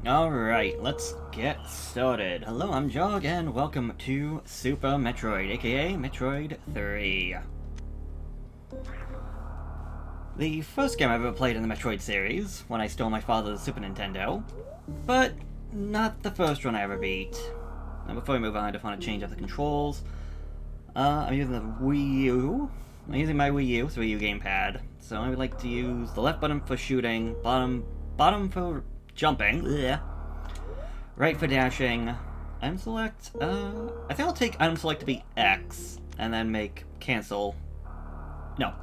Alright, let's get started. Hello, I'm Jog, and welcome to Super Metroid, aka Metroid 3. The first game I ever played in the Metroid series, when I stole my father's Super Nintendo, but not the first one I ever beat. Now before we move on, I just want to change up the controls. I'm using the Wii U. I'm using my Wii U, so Wii U gamepad. So I would like to use the left button for shooting, bottom for jumping, bleh. Right for dashing, item select, I think I'll take item select to be X, and then make cancel, no,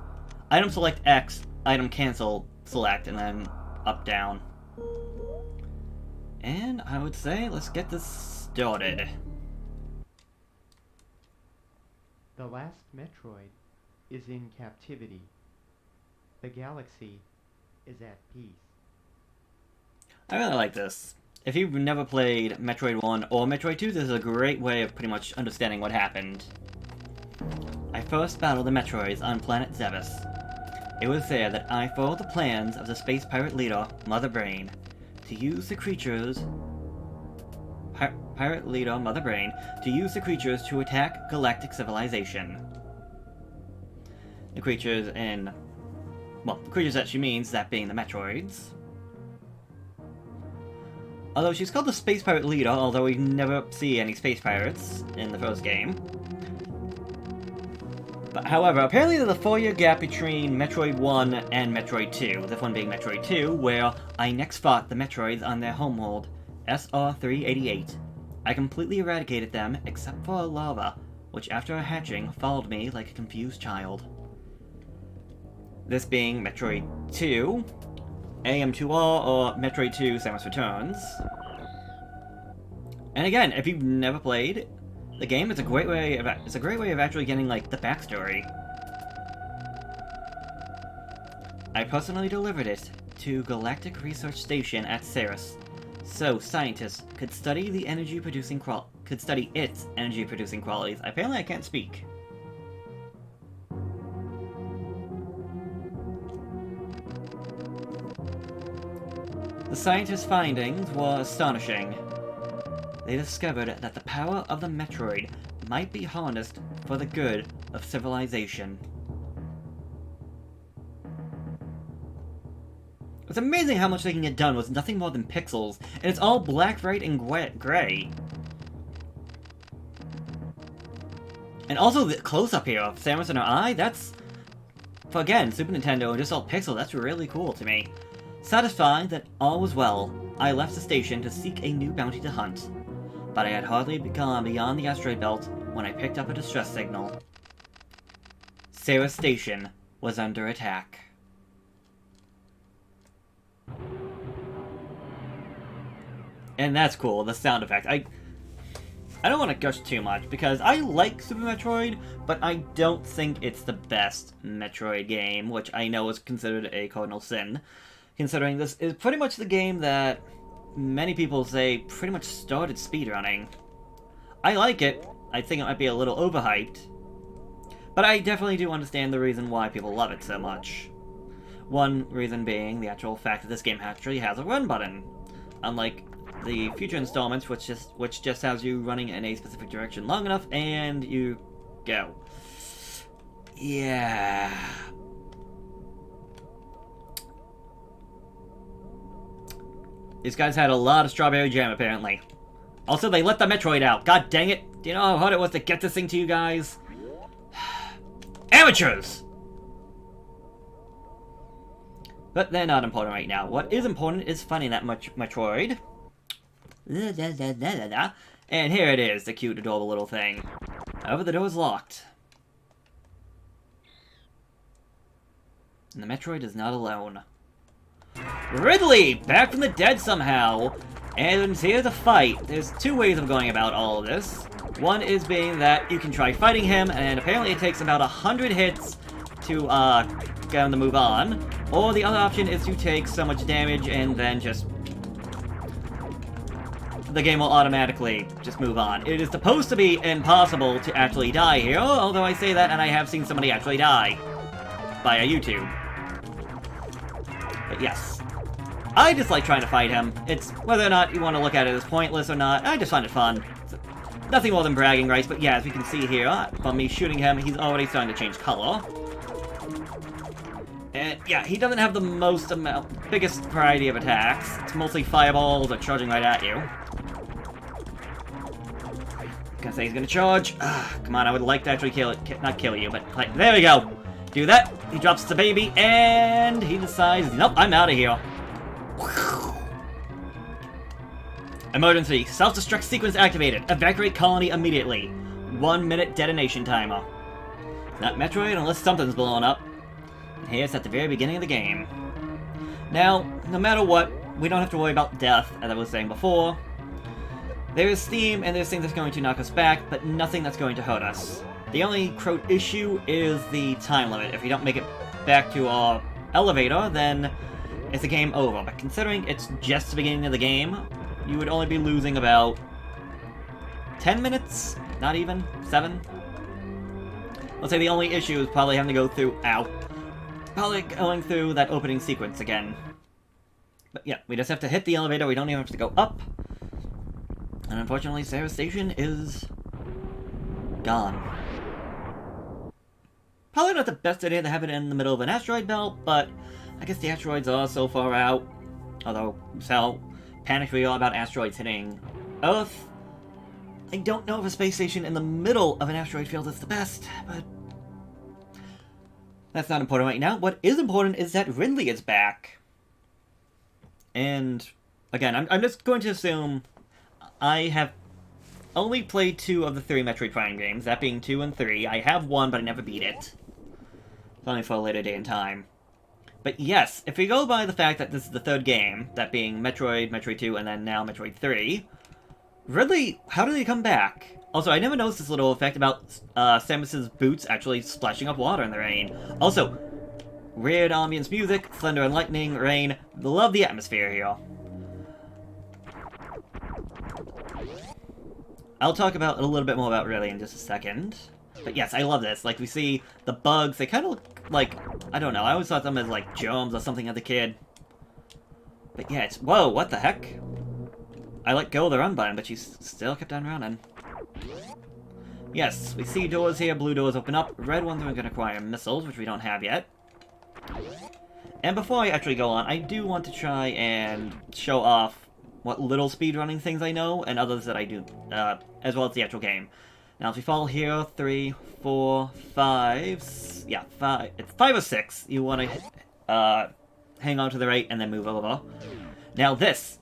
item select X, item cancel select, and then up, down. And I would say, let's get this started. The last Metroid is in captivity. The galaxy is at peace. I really like this. If you've never played Metroid 1 or Metroid 2, this is a great way of pretty much understanding what happened. I first battled the Metroids on planet Zebes. It was there that I followed the plans of the space pirate leader, Mother Brain, to use the creatures... Pirate leader, Mother Brain, to use the creatures to attack galactic civilization. The creatures in... well, the creatures that she means, that being the Metroids. Although she's called the Space Pirate Leader, although we never see any Space Pirates in the first game. But however, apparently there's a 4-year gap between Metroid 1 and Metroid 2, this one being Metroid 2, where I next fought the Metroids on their homeworld, SR-388. I completely eradicated them, except for lava, which after hatching, followed me like a confused child. This being Metroid 2, AM2R, or Metroid 2 Samus Returns. And again, if you've never played the game, it's a great way of actually getting like the backstory. I personally delivered it to Galactic Research Station at Ceres, so scientists could study its energy producing qualities. Apparently, I can't speak. The scientists' findings were astonishing. They discovered that the power of the Metroid might be harnessed for the good of civilization. It's amazing how much they can get done with nothing more than pixels, and it's all black, white, and gray. And also the close-up here of Samus and her eye, that's... for again, Super Nintendo and just all pixel, that's really cool to me. Satisfied that all was well, I left the station to seek a new bounty to hunt. But I had hardly gone beyond the asteroid belt when I picked up a distress signal. Ceres Station was under attack. And that's cool, the sound effect. I don't want to gush too much, because I like Super Metroid, but I don't think it's the best Metroid game, which I know is considered a cardinal sin. Considering this is pretty much the game that many people say pretty much started speedrunning. I like it. I think it might be a little overhyped. But I definitely do understand the reason why people love it so much. One reason being the actual fact that this game actually has a run button. Unlike the future installments, which just has you running in a specific direction long enough and you go. Yeah... these guys had a lot of strawberry jam, apparently. Also, they let the Metroid out. God dang it. Do you know how hard it was to get this thing to you guys? Amateurs! But they're not important right now. What is important is finding that Metroid. And here it is, the cute, adorable little thing. However, the door is locked. And the Metroid is not alone. Ridley! Back from the dead somehow! And here's a fight. There's two ways of going about all of this. One is being that you can try fighting him, and apparently it takes about 100 hits to, get him to move on. Or the other option is to take so much damage and then just... the game will automatically just move on. It is supposed to be impossible to actually die here, although I say that and I have seen somebody actually die. Via YouTube. But yes. I just like trying to fight him. It's whether or not you want to look at it as pointless or not, I just find it fun. It's nothing more than bragging rights, but yeah, as we can see here, from me shooting him, he's already starting to change color. And yeah, he doesn't have the biggest variety of attacks. It's mostly fireballs or charging right at you. Gonna say he's gonna charge. Come on, I would like to actually not kill you, but like, there we go. Do that. He drops the baby, and he decides, nope, I'm out of here. Emergency. Self-destruct sequence activated. Evacuate colony immediately. 1 minute detonation timer. Not Metroid unless something's blowing up. And here's at the very beginning of the game. Now, no matter what, we don't have to worry about death, as I was saying before. There's steam and there's things that's going to knock us back, but nothing that's going to hurt us. The only issue is the time limit. If you don't make it back to our elevator, then it's a game over. But considering it's just the beginning of the game, you would only be losing about 10 minutes? Not even? 7? Let's say the only issue is probably having to go through... Probably going through that opening sequence again. But yeah, we just have to hit the elevator, we don't even have to go up. And unfortunately, Sarah's station is... gone. Probably not the best idea to have it in the middle of an asteroid belt, but I guess the asteroids are so far out. Although, so panicked we are about asteroids hitting Earth. I don't know if a space station in the middle of an asteroid field is the best, but that's not important right now. What is important is that Ridley is back. And, again, I'm just going to assume I have only played 2 of the 3 Metroid Prime games, that being 2 and 3. I have 1, but I never beat it. It's only for a later day and time. But yes, if we go by the fact that this is the 3rd game, that being Metroid, Metroid 2, and then now Metroid 3, Ridley, how did he come back? Also, I never noticed this little effect about Samus's boots actually splashing up water in the rain. Also, weird ambience music, thunder and lightning, rain. Love the atmosphere here. I'll talk about a little bit more about Ridley in just a second. But yes, I love this. Like, we see the bugs, they kind of look like, I don't know, I always thought them as like germs or something as a kid. But yeah, it's, whoa, what the heck? I let go of the run button, but she still kept on running. Yes, we see doors here, blue doors open up, red ones are going to require missiles, which we don't have yet. And before I actually go on, I do want to try and show off what little speedrunning things I know, and others that I do, as well as the actual game. Now, if you follow here, 3, 4, 5, yeah, 5, it's 5 or 6, you want to hang on to the right and then move over. Now this,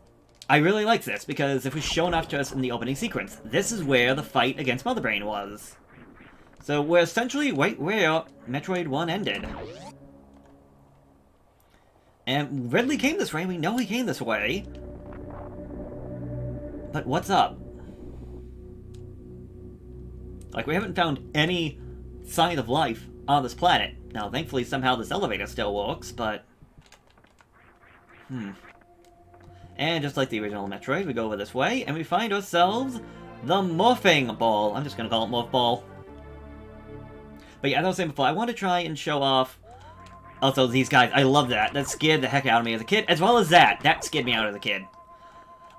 I really like this, because if it's shown off to us in the opening sequence, this is where the fight against Mother Brain was. So we're essentially right where Metroid 1 ended. And Ridley came this way, we know he came this way. But what's up? Like, we haven't found any sign of life on this planet. Now, thankfully, somehow this elevator still works, but... And just like the original Metroid, we go over this way, and we find ourselves the Morphing Ball. I'm just gonna call it Morph Ball. But yeah, as I was saying before, I want to try and show off... Also, these guys, I love that. That scared the heck out of me as a kid, as well as that. That scared me out as a kid.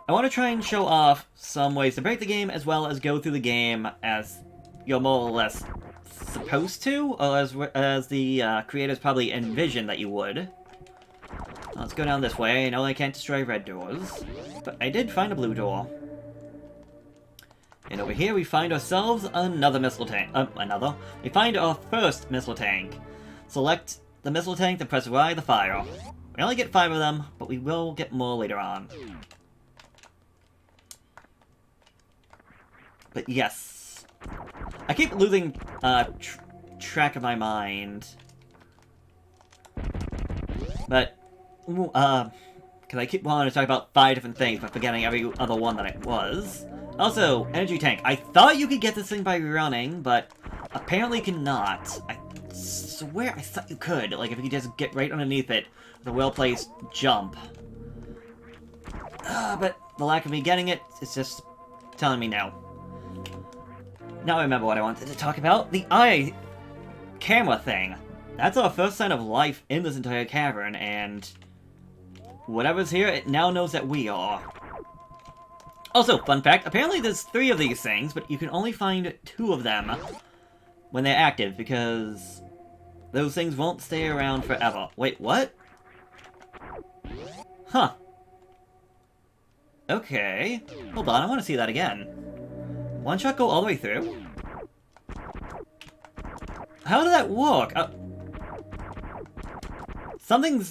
I want to try and show off some ways to break the game, as well as go through the game as you're more or less supposed to, or as the creators probably envisioned that you would. Let's go down this way. I know I can't destroy red doors, but I did find a blue door. And over here we find ourselves another missile tank. We find our first missile tank. Select the missile tank to press Y to fire. We only get 5 of them, but we will get more later on. But yes. I keep losing track of my mind. But, because I keep wanting to talk about 5 different things, but forgetting every other one that it was. Also, energy tank. I thought you could get this thing by running, but apparently cannot. I swear I thought you could. Like, if you could just get right underneath it with a well-placed jump. But the lack of me getting it is just telling me no. Now I remember what I wanted to talk about. The eye camera thing. That's our first sign of life in this entire cavern, and whatever's here, it now knows that we are. Also, fun fact, apparently there's 3 of these things, but you can only find 2 of them when they're active, because those things won't stay around forever. Wait, what? Huh. Okay. Hold on, I want to see that again. One shot go all the way through? How did that work? Something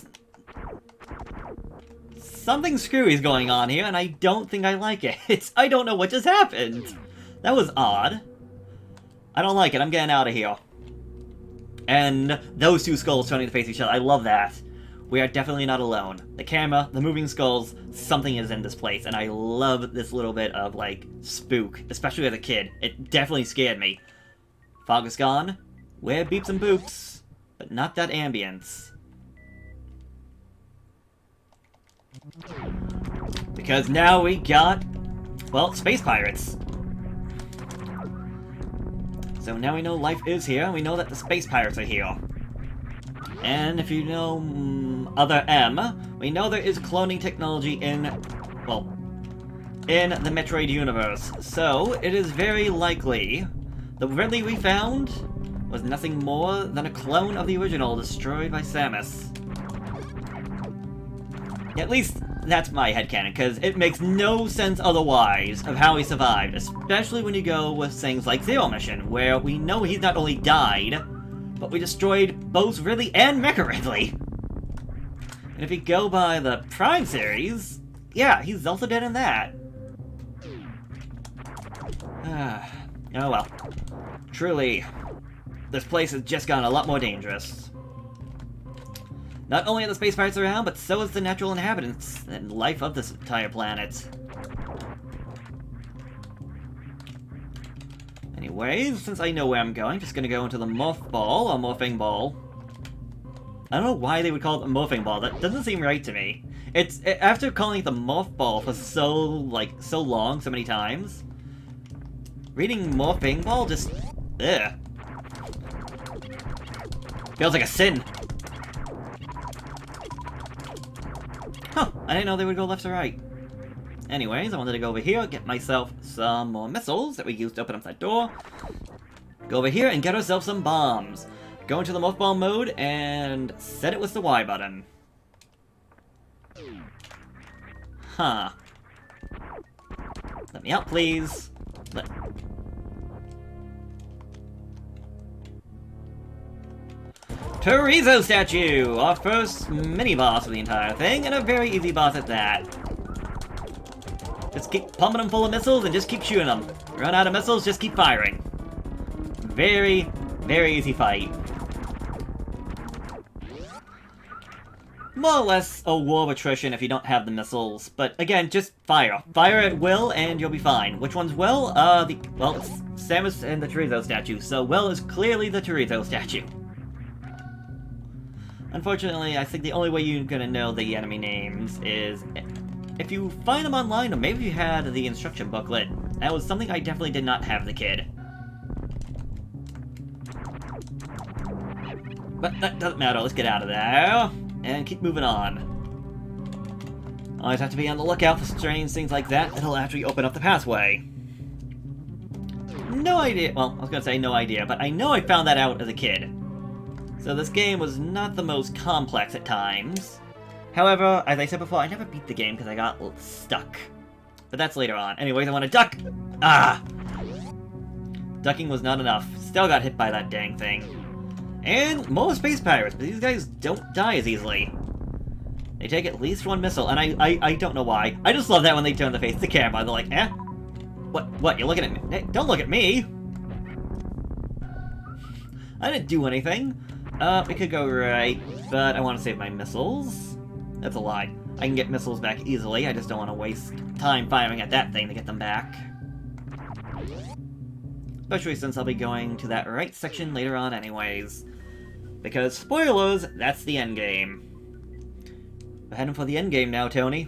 screwy is going on here, and I don't think I like it. I don't know what just happened. That was odd. I don't like it. I'm getting out of here. And those 2 skulls turning to face each other. I love that. We are definitely not alone. The camera, the moving skulls, something is in this place, and I love this little bit of, like, spook, especially as a kid. It definitely scared me. Fog is gone. We're beeps and boops, but not that ambience. Because now we got, well, space pirates. So now we know life is here, and we know that the space pirates are here. And if you know Other M, we know there is cloning technology in, well, in the Metroid universe. So it is very likely the Ridley we found was nothing more than a clone of the original destroyed by Samus. At least that's my headcanon, because it makes no sense otherwise of how he survived, especially when you go with things like Zero Mission, where we know he's not only died, but we destroyed both Ridley and Mecha Ridley. And if you go by the Prime series, yeah, he's also dead in that. Oh well. Truly, this place has just gotten a lot more dangerous. Not only are the space pirates around, but so is the natural inhabitants and life of this entire planet. Anyways, since I know where I'm going, just gonna go into the Morph Ball, or Morphing Ball. I don't know why they would call it the Morphing Ball, that doesn't seem right to me. After calling it the Morph Ball for so long, so many times, reading Morphing Ball just, ugh. Feels like a sin. Huh, I didn't know they would go left or right. Anyways, I wanted to go over here, get myself some more missiles that we used to open up that door. Go over here and get ourselves some bombs. Go into the mothball mode and set it with the Y button. Huh. Let me out, please. Chorizo Statue! Our first mini-boss of the entire thing, and a very easy boss at that. Just keep pumping them full of missiles and just keep shooting them. Run out of missiles, just keep firing. Very, very easy fight. More or less a war of attrition if you don't have the missiles, but again, just fire. Fire at will and you'll be fine. Which one's Will? Well, it's Samus and the Chorizo Statue, so Will is clearly the Chorizo Statue. Unfortunately, I think the only way you're gonna know the enemy names is if you find them online, or maybe you had the instruction booklet. That was something I definitely did not have as a kid. But that doesn't matter, let's get out of there, and keep moving on. Always have to be on the lookout for strange things like that that'll actually open up the pathway. No idea, well, I was gonna say no idea, but I know I found that out as a kid. So this game was not the most complex at times. However, as I said before, I never beat the game because I got stuck. But that's later on. Anyways, I want to duck! Ah! Ducking was not enough. Still got hit by that dang thing. And more space pirates, but these guys don't die as easily. They take at least one missile, and I don't know why. I just love that when they turn to face the camera, they're like, eh? What, you're looking at me? Hey, don't look at me! I didn't do anything. We could go right, but I want to save my missiles. That's a lie. I can get missiles back easily, I just don't want to waste time firing at that thing to get them back. Especially since I'll be going to that right section later on anyways. Because, spoilers, that's the endgame. We're heading for the endgame now, Tony.